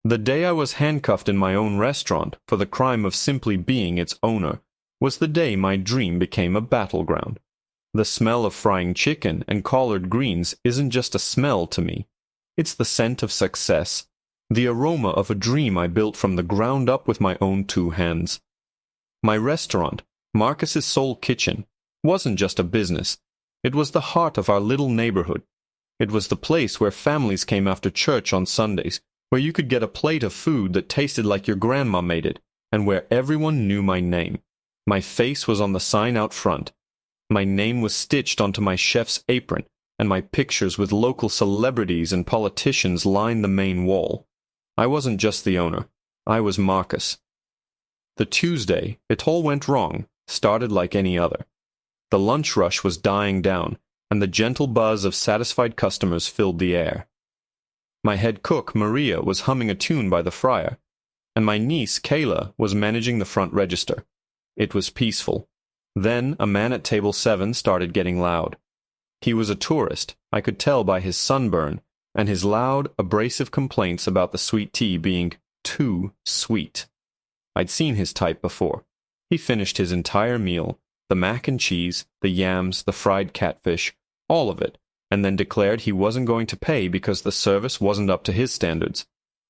The day I was handcuffed in my own restaurant for the crime of simply being its owner was the day my dream became a battleground. The smell of frying chicken and collard greens isn't just a smell to me. It's the scent of success, the aroma of a dream I built from the ground up with my own two hands. My restaurant, Marcus's Soul Kitchen, wasn't just a business. It was the heart of our little neighborhood. It was the place where families came after church on Sundays, where you could get a plate of food that tasted like your grandma made it, and where everyone knew my name. My face was on the sign out front. My name was stitched onto my chef's apron, and my pictures with local celebrities and politicians lined the main wall. I wasn't just the owner. I was Marcus. The Tuesday it all went wrong started like any other. The lunch rush was dying down, and the gentle buzz of satisfied customers filled the air. My head cook, Maria, was humming a tune by the fryer, and my niece, Kayla, was managing the front register. It was peaceful. Then a man at table 7 started getting loud. He was a tourist, I could tell by his sunburn, and his loud, abrasive complaints about the sweet tea being too sweet. I'd seen his type before. He finished his entire meal, the mac and cheese, the yams, the fried catfish, all of it, and then declared he wasn't going to pay because the service wasn't up to his standards.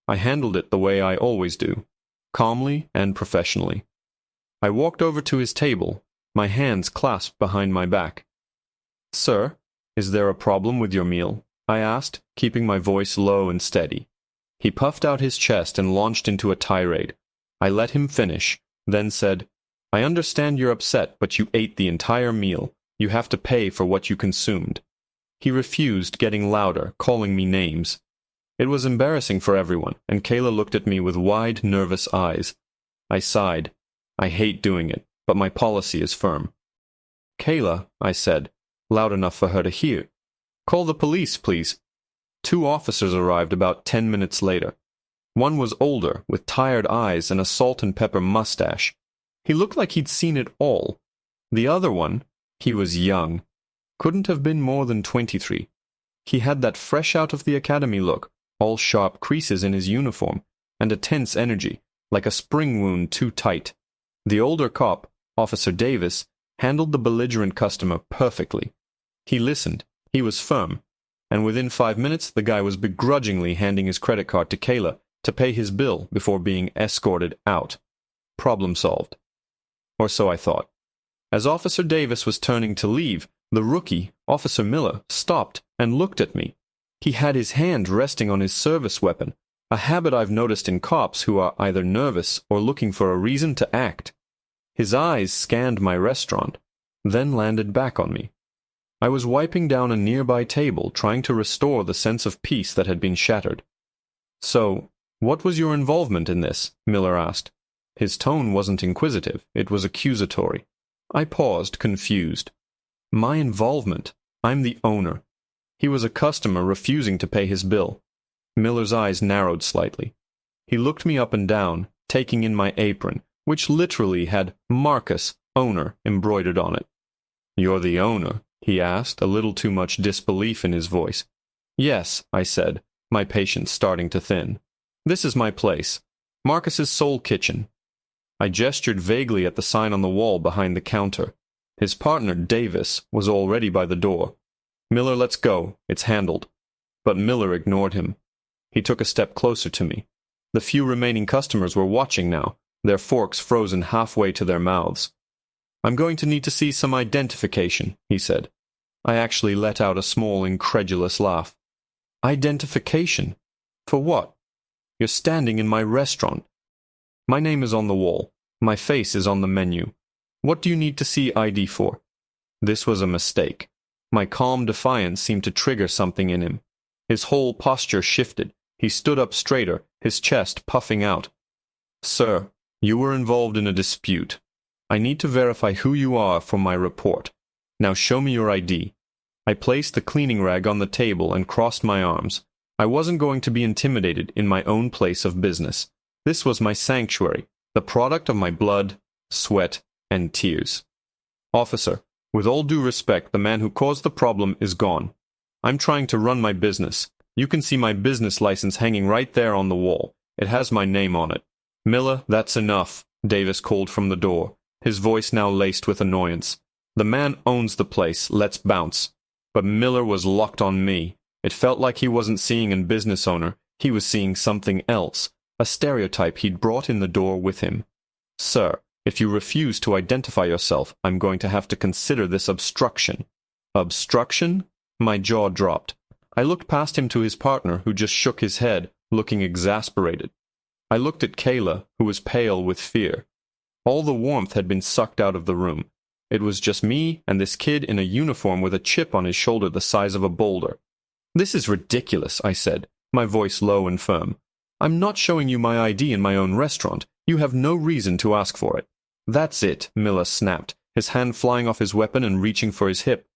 I handled it the way I always do, calmly and professionally. I walked over to his table, my hands clasped behind my back. "Sir, is there a problem with your meal?" I asked, keeping my voice low and steady. He puffed out his chest and launched into a tirade. I let him finish, then said, "I understand you're upset, but you ate the entire meal. You have to pay for what you consumed." He refused, getting louder, calling me names. It was embarrassing for everyone, and Kayla looked at me with wide, nervous eyes. I sighed. I hate doing it, but my policy is firm. "Kayla," I said, loud enough for her to hear, "call the police, please." 2 officers arrived about 10 minutes later. One was older, with tired eyes and a salt and pepper mustache. He looked like he'd seen it all. The other one, he was young. Couldn't have been more than 23. He had that fresh out of the academy look, all sharp creases in his uniform, and a tense energy, like a spring wound too tight. The older cop, Officer Davis, handled the belligerent customer perfectly. He listened, he was firm, and within 5 minutes the guy was begrudgingly handing his credit card to Kayla to pay his bill before being escorted out. Problem solved. Or so I thought. As Officer Davis was turning to leave, the rookie, Officer Miller, stopped and looked at me. He had his hand resting on his service weapon, a habit I've noticed in cops who are either nervous or looking for a reason to act. His eyes scanned my restaurant, then landed back on me. I was wiping down a nearby table, trying to restore the sense of peace that had been shattered. "So, what was your involvement in this?" Miller asked. His tone wasn't inquisitive, it was accusatory. I paused, confused. My involvement? I'm the owner. He was a customer refusing to pay his bill. Miller's eyes narrowed slightly. He looked me up and down, taking in my apron, which literally had Marcus, owner, embroidered on it. "You're the owner?" he asked, a little too much disbelief in his voice. "Yes," I said, my patience starting to thin. "This is my place. Marcus's Soul Kitchen." I gestured vaguely at the sign on the wall behind the counter. His partner, Davis, was already by the door. "Miller, let's go. It's handled." But Miller ignored him. He took a step closer to me. The few remaining customers were watching now, their forks frozen halfway to their mouths. "I'm going to need to see some identification," he said. I actually let out a small, incredulous laugh. "Identification? For what? You're standing in my restaurant. My name is on the wall. My face is on the menu. What do you need to see ID for?" This was a mistake. My calm defiance seemed to trigger something in him. His whole posture shifted. He stood up straighter, his chest puffing out. "Sir, you were involved in a dispute. I need to verify who you are for my report. Now show me your ID." I placed the cleaning rag on the table and crossed my arms. I wasn't going to be intimidated in my own place of business. This was my sanctuary, the product of my blood, sweat, and tears. "Officer, with all due respect, the man who caused the problem is gone. I'm trying to run my business. You can see my business license hanging right there on the wall. It has my name on it. Miller, that's enough, Davis called from the door, his voice now laced with annoyance. The man owns the place, let's bounce. But Miller was locked on me. It felt like he wasn't seeing a business owner, he was seeing something else, a stereotype he'd brought in the door with him. Sir, if you refuse to identify yourself, I'm going to have to consider this obstruction. Obstruction? My jaw dropped. I looked past him to his partner, who just shook his head, looking exasperated. I looked at Kayla, who was pale with fear. All the warmth had been sucked out of the room. It was just me and this kid in a uniform with a chip on his shoulder the size of a boulder. This is ridiculous, I said, my voice low and firm. I'm not showing you my ID in my own restaurant. You have no reason to ask for it. That's it, Miller snapped, his hand flying off his weapon and reaching for his hip.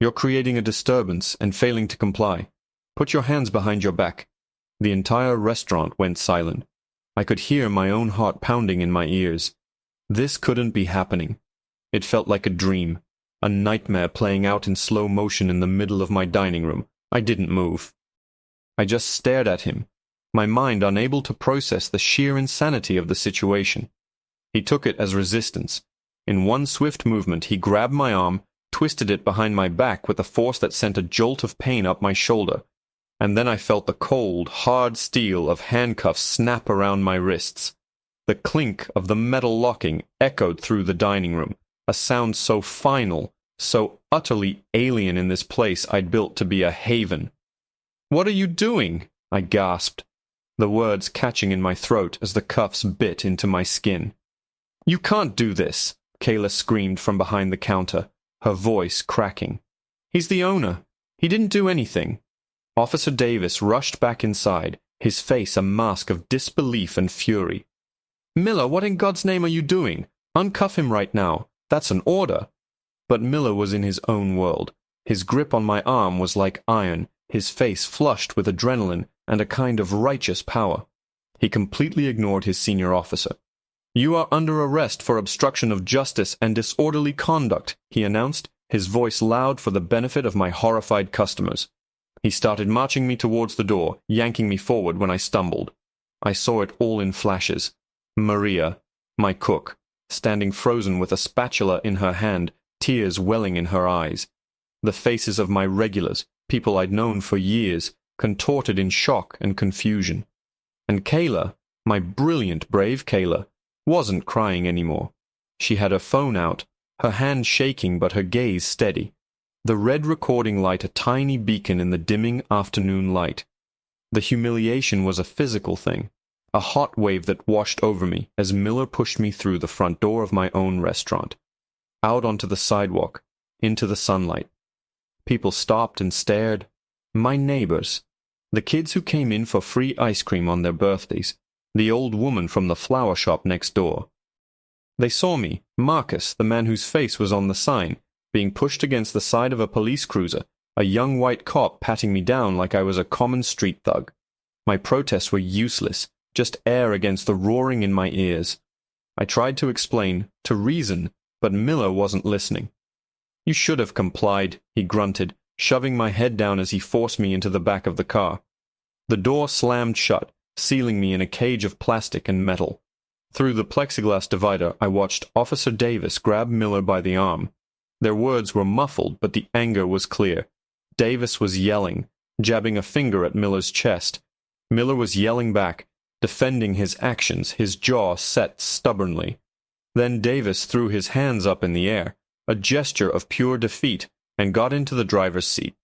You're creating a disturbance and failing to comply. Put your hands behind your back. The entire restaurant went silent. I could hear my own heart pounding in my ears. This couldn't be happening. It felt like a dream, a nightmare playing out in slow motion in the middle of my dining room. I didn't move. I just stared at him, my mind unable to process the sheer insanity of the situation. He took it as resistance. In one swift movement, he grabbed my arm, twisted it behind my back with a force that sent a jolt of pain up my shoulder, and then I felt the cold, hard steel of handcuffs snap around my wrists. The clink of the metal locking echoed through the dining room, a sound so final, so utterly alien in this place I'd built to be a haven. "What are you doing?" I gasped, the words catching in my throat as the cuffs bit into my skin. "You can't do this," Kayla screamed from behind the counter, her voice cracking. "He's the owner. He didn't do anything." Officer Davis rushed back inside, his face a mask of disbelief and fury. "Miller, what in God's name are you doing? Uncuff him right now. That's an order." But Miller was in his own world. His grip on my arm was like iron, his face flushed with adrenaline and a kind of righteous power. He completely ignored his senior officer. "You are under arrest for obstruction of justice and disorderly conduct," he announced, his voice loud for the benefit of my horrified customers. He started marching me towards the door, yanking me forward when I stumbled. I saw it all in flashes. Maria, my cook, standing frozen with a spatula in her hand, tears welling in her eyes. The faces of my regulars, people I'd known for years, contorted in shock and confusion. And Kayla, my brilliant, brave Kayla, wasn't crying anymore. She had her phone out, her hand shaking but her gaze steady, the red recording light a tiny beacon in the dimming afternoon light. The humiliation was a physical thing, a hot wave that washed over me as Miller pushed me through the front door of my own restaurant, out onto the sidewalk, into the sunlight. People stopped and stared. My neighbors, the kids who came in for free ice cream on their birthdays, the old woman from the flower shop next door. They saw me, Marcus, the man whose face was on the sign, being pushed against the side of a police cruiser, a young white cop patting me down like I was a common street thug. My protests were useless, just air against the roaring in my ears. I tried to explain, to reason, but Miller wasn't listening. "You should have complied," he grunted, shoving my head down as he forced me into the back of the car. The door slammed shut, sealing me in a cage of plastic and metal. Through the plexiglass divider, I watched Officer Davis grab Miller by the arm. Their words were muffled, but the anger was clear. Davis was yelling, jabbing a finger at Miller's chest. Miller was yelling back, defending his actions, his jaw set stubbornly. Then Davis threw his hands up in the air, a gesture of pure defeat, and got into the driver's seat.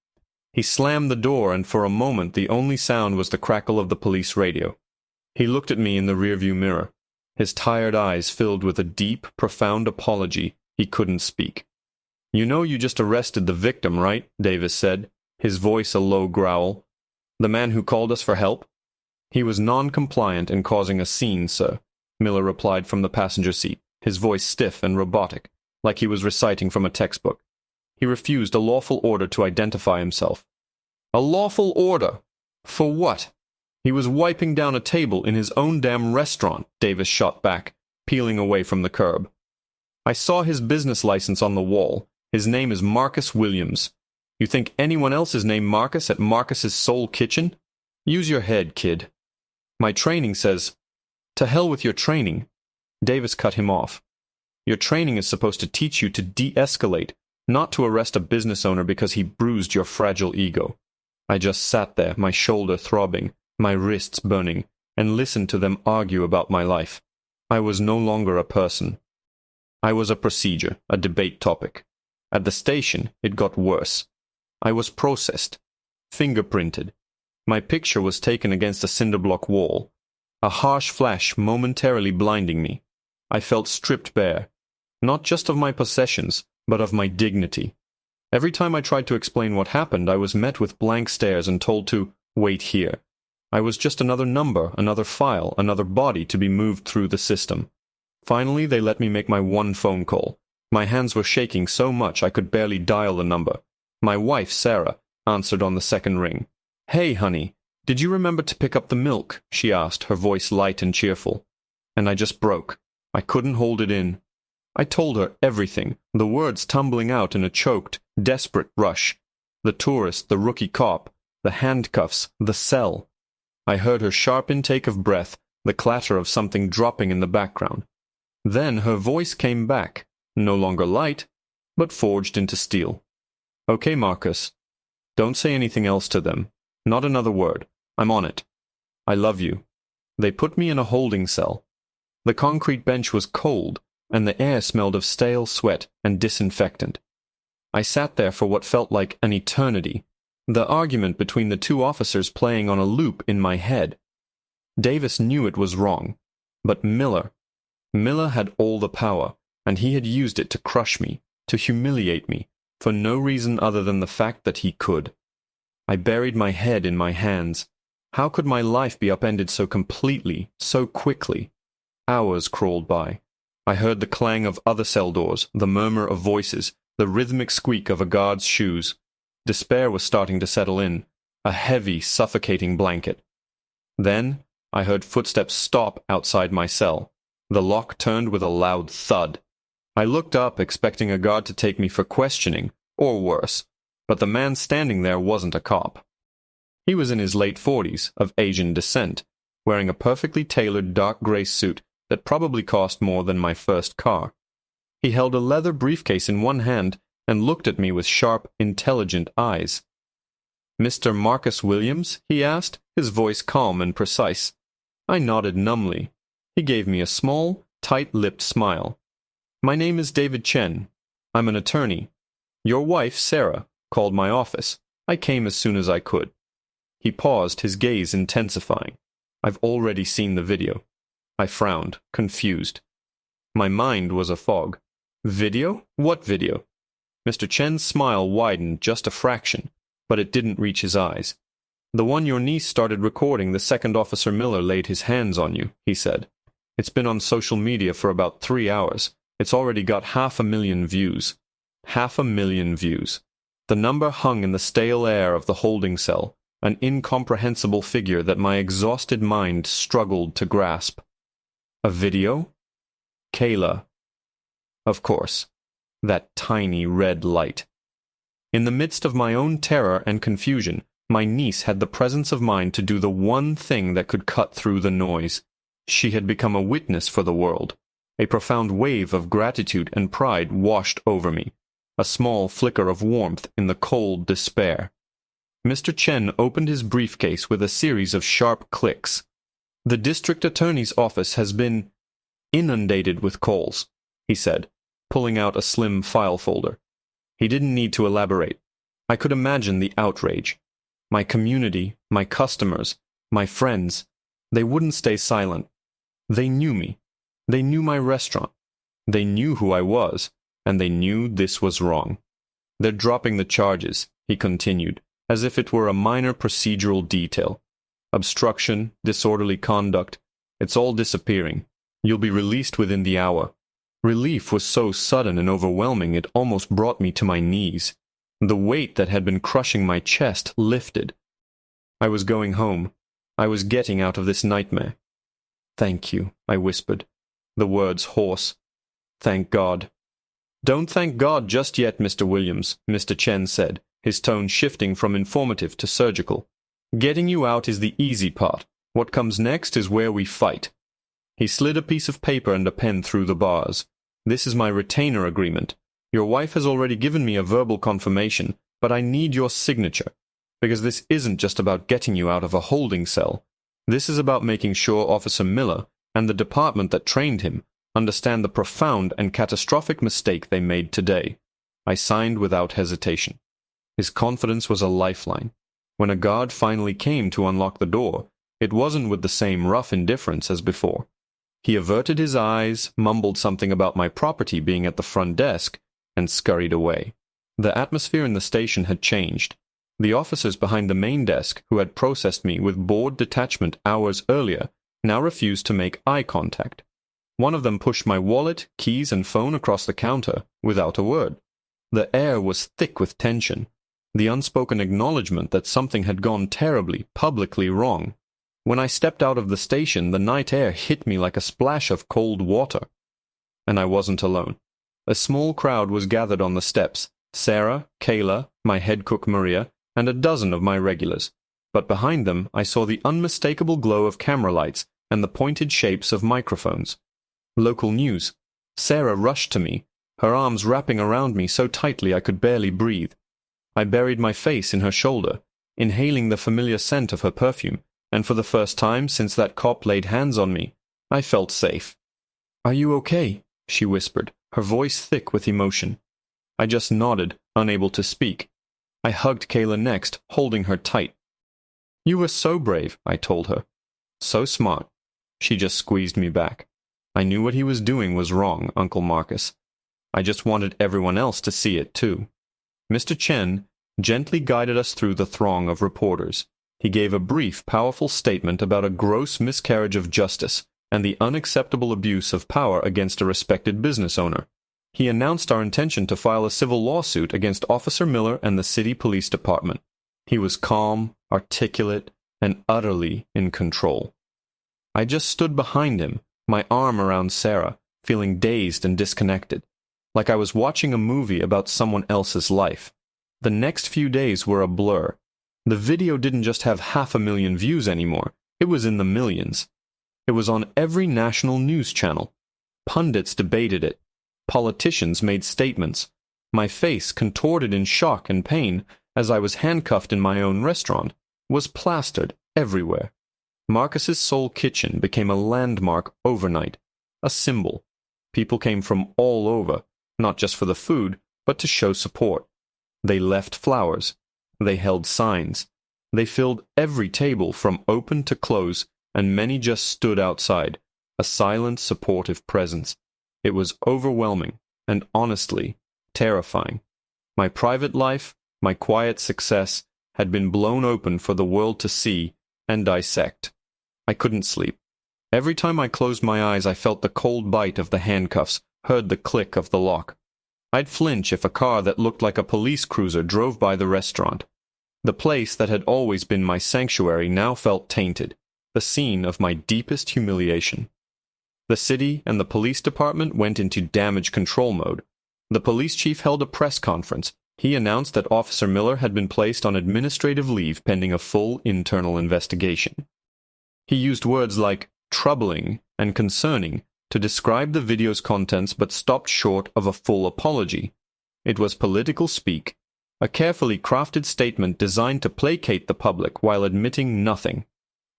He slammed the door, and for a moment the only sound was the crackle of the police radio. He looked at me in the rearview mirror, his tired eyes filled with a deep, profound apology. He couldn't speak. "You know you just arrested the victim, right?" Davis said, his voice a low growl. "The man who called us for help?" "He was non-compliant and causing a scene, sir," Miller replied from the passenger seat, his voice stiff and robotic, like he was reciting from a textbook. "He refused a lawful order to identify himself." "A lawful order? For what?" "He was wiping down a table in his own damn restaurant," Davis shot back, peeling away from the curb. "I saw his business license on the wall. His name is Marcus Williams. You think anyone else is named Marcus at Marcus's Soul Kitchen? Use your head, kid." My training says, "To hell with your training." Davis cut him off. "Your training is supposed to teach you to de-escalate, not to arrest a business owner because he bruised your fragile ego." I just sat there, my shoulder throbbing, my wrists burning, and listened to them argue about my life. I was no longer a person. I was a procedure, a debate topic. At the station, it got worse. I was processed, fingerprinted. My picture was taken against a cinderblock wall, a harsh flash momentarily blinding me. I felt stripped bare, not just of my possessions, but of my dignity. Every time I tried to explain what happened, I was met with blank stares and told to wait here. I was just another number, another file, another body to be moved through the system. Finally, they let me make my one phone call. My hands were shaking so much I could barely dial the number. My wife, Sarah, answered on the second ring. "Hey, honey, did you remember to pick up the milk?" she asked, her voice light and cheerful. And I just broke. I couldn't hold it in. I told her everything, the words tumbling out in a choked, desperate rush. The tourist, the rookie cop, the handcuffs, the cell. I heard her sharp intake of breath, the clatter of something dropping in the background. Then her voice came back, no longer light, but forged into steel. "Okay, Marcus. Don't say anything else to them. Not another word. I'm on it. I love you." They put me in a holding cell. The concrete bench was cold, and the air smelled of stale sweat and disinfectant. I sat there for what felt like an eternity, the argument between the two officers playing on a loop in my head. Davis knew it was wrong, but Miller had all the power, and he had used it to crush me, to humiliate me, for no reason other than the fact that he could. I buried my head in my hands. How could my life be upended so completely, so quickly? Hours crawled by. I heard the clang of other cell doors, the murmur of voices, the rhythmic squeak of a guard's shoes. Despair was starting to settle in, a heavy, suffocating blanket. Then I heard footsteps stop outside my cell. The lock turned with a loud thud. I looked up, expecting a guard to take me for questioning, or worse, but the man standing there wasn't a cop. He was in his late 40s, of Asian descent, wearing a perfectly tailored dark gray suit that probably cost more than my first car. He held a leather briefcase in one hand and looked at me with sharp, intelligent eyes. "Mr. Marcus Williams?" he asked, his voice calm and precise. I nodded numbly. He gave me a small, tight-lipped smile. "My name is David Chen. I'm an attorney. Your wife, Sarah, called my office. I came as soon as I could." He paused, his gaze intensifying. "I've already seen the video." I frowned, confused. My mind was a fog. "Video? What video?" Mr. Chen's smile widened just a fraction, but it didn't reach his eyes. "The one your niece started recording the second Officer Miller laid his hands on you," he said. "It's been on social media for about 3 hours. It's already got 500,000 views." 500,000 views. The number hung in the stale air of the holding cell, an incomprehensible figure that my exhausted mind struggled to grasp. A video? Kayla. Of course. That tiny red light. In the midst of my own terror and confusion, my niece had the presence of mind to do the one thing that could cut through the noise. She had become a witness for the world. A profound wave of gratitude and pride washed over me, a small flicker of warmth in the cold despair. Mr. Chen opened his briefcase with a series of sharp clicks. "The district attorney's office has been inundated with calls," he said, pulling out a slim file folder. He didn't need to elaborate. I could imagine the outrage. My community, my customers, my friends, they wouldn't stay silent. They knew me. They knew my restaurant. They knew who I was, and they knew this was wrong. "They're dropping the charges," he continued, as if it were a minor procedural detail. "Obstruction, disorderly conduct, it's all disappearing. You'll be released within the hour." Relief was so sudden and overwhelming it almost brought me to my knees. The weight that had been crushing my chest lifted. I was going home. I was getting out of this nightmare. "Thank you," I whispered, the words hoarse. "Thank God." "Don't thank God just yet, Mr. Williams," Mr. Chen said, his tone shifting from informative to surgical. "Getting you out is the easy part. What comes next is where we fight." He slid a piece of paper and a pen through the bars. "This is my retainer agreement. Your wife has already given me a verbal confirmation, but I need your signature, because this isn't just about getting you out of a holding cell. This is about making sure Officer Miller and the department that trained him understand the profound and catastrophic mistake they made today." I signed without hesitation. His confidence was a lifeline. When a guard finally came to unlock the door, it wasn't with the same rough indifference as before. He averted his eyes, mumbled something about my property being at the front desk, and scurried away. The atmosphere in the station had changed. The officers behind the main desk, who had processed me with bored detachment hours earlier, now refused to make eye contact. One of them pushed my wallet, keys, and phone across the counter without a word. The air was thick with tension, the unspoken acknowledgement that something had gone terribly, publicly wrong. When I stepped out of the station, the night air hit me like a splash of cold water. And I wasn't alone. A small crowd was gathered on the steps: Sarah, Kayla, my head cook Maria, and a dozen of my regulars. But behind them I saw the unmistakable glow of camera lights and the pointed shapes of microphones. Local news. Sarah rushed to me, her arms wrapping around me so tightly I could barely breathe. I buried my face in her shoulder, inhaling the familiar scent of her perfume, and for the first time since that cop laid hands on me, I felt safe. "Are you okay?" she whispered, her voice thick with emotion. I just nodded, unable to speak. I hugged Kayla next, holding her tight. "You were so brave," I told her. "So smart." She just squeezed me back. I knew what he was doing was wrong, Uncle Marcus. I just wanted everyone else to see it, too. Mr. Chen gently guided us through the throng of reporters. He gave a brief, powerful statement about a gross miscarriage of justice and the unacceptable abuse of power against a respected business owner. He announced our intention to file a civil lawsuit against Officer Miller and the city police department. He was calm, articulate, and utterly in control. I just stood behind him, my arm around Sarah, feeling dazed and disconnected, like I was watching a movie about someone else's life. The next few days were a blur. The video didn't just have 500,000 views anymore, it was in the millions. It was on every national news channel. Pundits debated it. Politicians made statements. My face, contorted in shock and pain as I was handcuffed in my own restaurant, was plastered everywhere. Marcus's Soul Kitchen became a landmark overnight, a symbol. People came from all over, not just for the food, but to show support. They left flowers. They held signs. They filled every table from open to close, and many just stood outside, a silent, supportive presence. It was overwhelming and, honestly, terrifying. My private life, my quiet success, had been blown open for the world to see and dissect. I couldn't sleep. Every time I closed my eyes, I felt the cold bite of the handcuffs, heard the click of the lock. I'd flinch if a car that looked like a police cruiser drove by the restaurant. The place that had always been my sanctuary now felt tainted, the scene of my deepest humiliation. The city and the police department went into damage control mode. The police chief held a press conference. He announced that Officer Miller had been placed on administrative leave pending a full internal investigation. He used words like troubling and concerning to describe the video's contents, but stopped short of a full apology. It was political speak, a carefully crafted statement designed to placate the public while admitting nothing.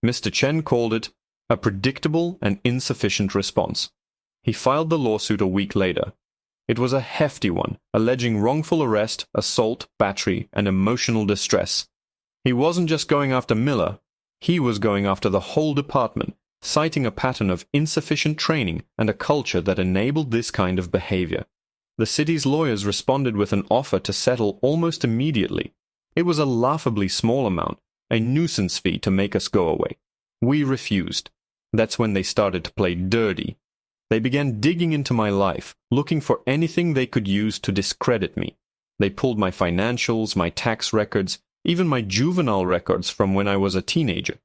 Mr. Chen called it a predictable and insufficient response. He filed the lawsuit a week later. It was a hefty one, alleging wrongful arrest, assault, battery, and emotional distress. He wasn't just going after Miller, he was going after the whole department, citing a pattern of insufficient training and a culture that enabled this kind of behavior. The city's lawyers responded with an offer to settle almost immediately. It was a laughably small amount, a nuisance fee to make us go away. We refused. That's when they started to play dirty. They began digging into my life, looking for anything they could use to discredit me. They pulled my financials, my tax records, even my juvenile records from when I was a teenager.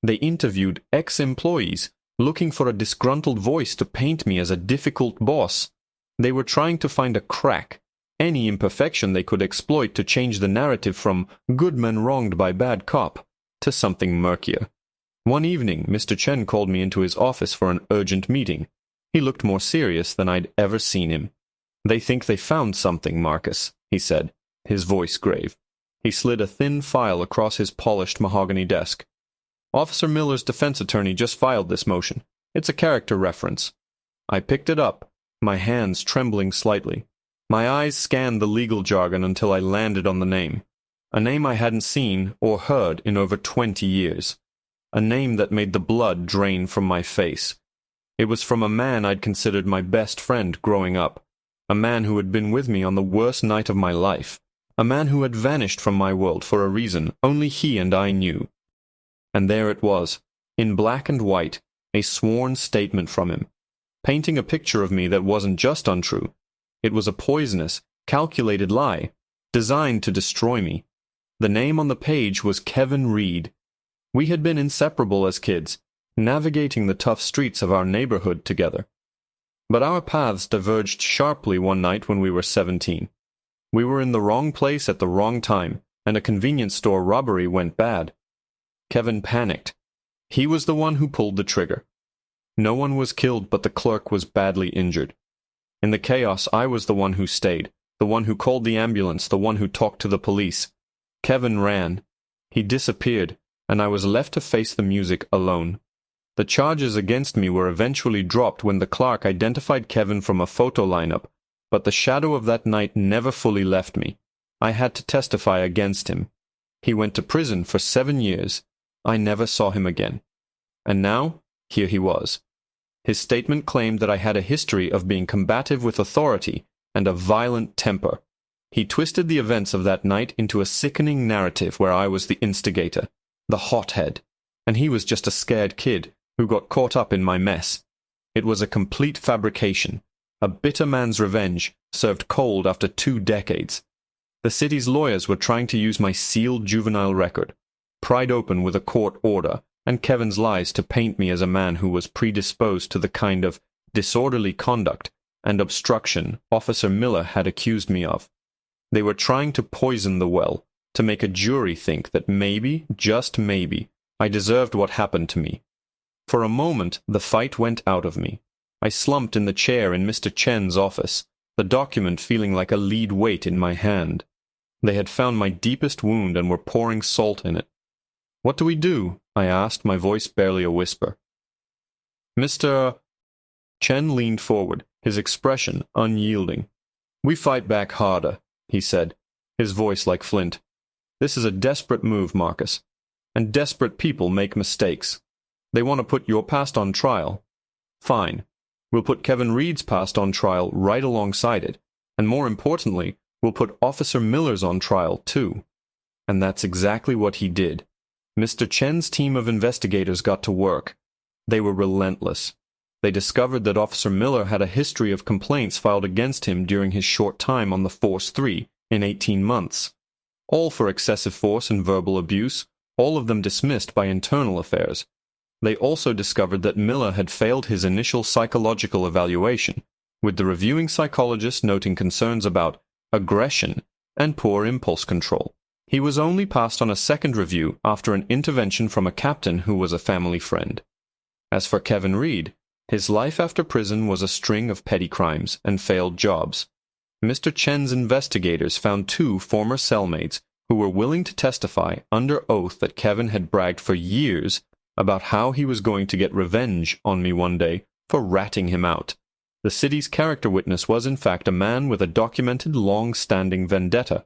They interviewed ex-employees, looking for a disgruntled voice to paint me as a difficult boss. They were trying to find a crack, any imperfection they could exploit to change the narrative from good man wronged by bad cop to something murkier. One evening, Mr. Chen called me into his office for an urgent meeting. He looked more serious than I'd ever seen him. "They think they found something, Marcus," he said, his voice grave. He slid a thin file across his polished mahogany desk. "Officer Miller's defense attorney just filed this motion. It's a character reference." I picked it up, my hands trembling slightly. My eyes scanned the legal jargon until I landed on the name. A name I hadn't seen or heard in over 20 years. A name that made the blood drain from my face. It was from a man I'd considered my best friend growing up. A man who had been with me on the worst night of my life. A man who had vanished from my world for a reason only he and I knew. And there it was, in black and white, a sworn statement from him, painting a picture of me that wasn't just untrue. It was a poisonous, calculated lie, designed to destroy me. The name on the page was Kevin Reed. We had been inseparable as kids, navigating the tough streets of our neighborhood together. But our paths diverged sharply one night when we were 17. We were in the wrong place at the wrong time, and a convenience store robbery went bad. Kevin panicked. He was the one who pulled the trigger. No one was killed, but the clerk was badly injured. In the chaos, I was the one who stayed, the one who called the ambulance, the one who talked to the police. Kevin ran. He disappeared, and I was left to face the music alone. The charges against me were eventually dropped when the clerk identified Kevin from a photo lineup, but the shadow of that night never fully left me. I had to testify against him. He went to prison for 7 years. I never saw him again. And now, here he was. His statement claimed that I had a history of being combative with authority and a violent temper. He twisted the events of that night into a sickening narrative where I was the instigator, the hothead, and he was just a scared kid who got caught up in my mess. It was a complete fabrication, a bitter man's revenge served cold after 2 decades. The city's lawyers were trying to use my sealed juvenile record, pried open with a court order, and Kevin's lies to paint me as a man who was predisposed to the kind of disorderly conduct and obstruction Officer Miller had accused me of. They were trying to poison the well, to make a jury think that maybe, just maybe, I deserved what happened to me. For a moment, the fight went out of me. I slumped in the chair in Mr. Chen's office, the document feeling like a lead weight in my hand. They had found my deepest wound and were pouring salt in it. "What do we do?" I asked, my voice barely a whisper. Mr. Chen leaned forward, his expression unyielding. "We fight back harder," he said, his voice like flint. "This is a desperate move, Marcus. And desperate people make mistakes. They want to put your past on trial. Fine. We'll put Kevin Reed's past on trial right alongside it. And more importantly, we'll put Officer Miller's on trial too." And that's exactly what he did. Mr. Chen's team of investigators got to work. They were relentless. They discovered that Officer Miller had a history of complaints filed against him during his short time on the Force 3 in 18 months. All for excessive force and verbal abuse, all of them dismissed by internal affairs. They also discovered that Miller had failed his initial psychological evaluation, with the reviewing psychologist noting concerns about aggression and poor impulse control. He was only passed on a second review after an intervention from a captain who was a family friend. As for Kevin Reed, his life after prison was a string of petty crimes and failed jobs. Mr. Chen's investigators found 2 former cellmates who were willing to testify under oath that Kevin had bragged for years about how he was going to get revenge on me one day for ratting him out. The city's character witness was in fact a man with a documented long-standing vendetta.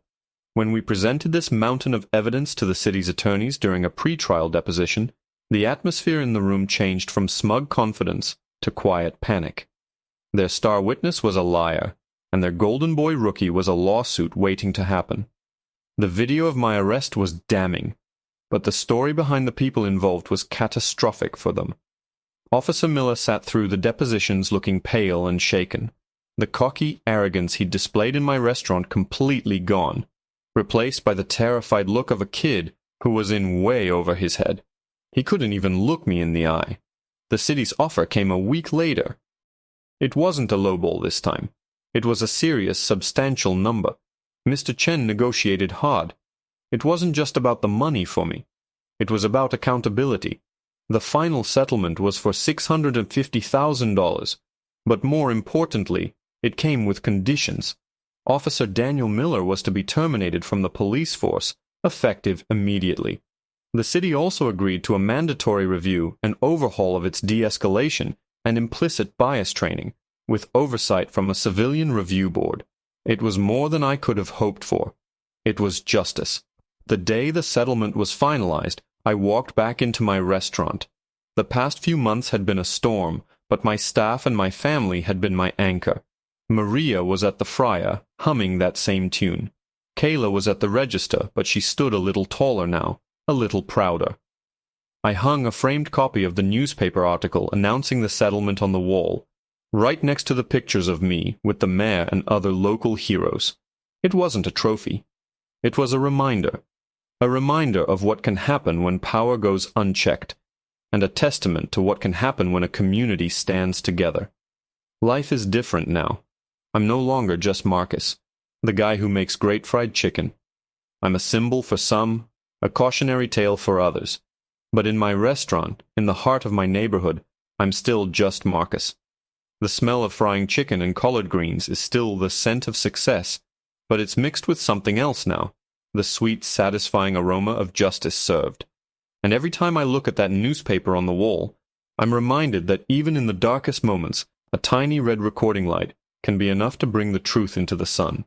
When we presented this mountain of evidence to the city's attorneys during a pre-trial deposition, the atmosphere in the room changed from smug confidence to quiet panic. Their star witness was a liar, and their golden boy rookie was a lawsuit waiting to happen. The video of my arrest was damning, but the story behind the people involved was catastrophic for them. Officer Miller sat through the depositions looking pale and shaken, the cocky arrogance he'd displayed in my restaurant completely gone, replaced by the terrified look of a kid who was in way over his head. He couldn't even look me in the eye. The city's offer came a week later. It wasn't a lowball this time. It was a serious, substantial number. Mr. Chen negotiated hard. It wasn't just about the money for me. It was about accountability. The final settlement was for $650,000, but more importantly, it came with conditions. Officer Daniel Miller was to be terminated from the police force, effective immediately. The city also agreed to a mandatory review and overhaul of its de-escalation and implicit bias training, with oversight from a civilian review board. It was more than I could have hoped for. It was justice. The day the settlement was finalized, I walked back into my restaurant. The past few months had been a storm, but my staff and my family had been my anchor. Maria was at the Friar, humming that same tune. Kayla was at the register, but she stood a little taller now, a little prouder. I hung a framed copy of the newspaper article announcing the settlement on the wall, right next to the pictures of me with the mayor and other local heroes. It wasn't a trophy. It was a reminder of what can happen when power goes unchecked, and a testament to what can happen when a community stands together. Life is different now. I'm no longer just Marcus, the guy who makes great fried chicken. I'm a symbol for some, a cautionary tale for others. But in my restaurant, in the heart of my neighborhood, I'm still just Marcus. The smell of frying chicken and collard greens is still the scent of success, but it's mixed with something else now, the sweet, satisfying aroma of justice served. And every time I look at that newspaper on the wall, I'm reminded that even in the darkest moments, a tiny red recording light can be enough to bring the truth into the sun.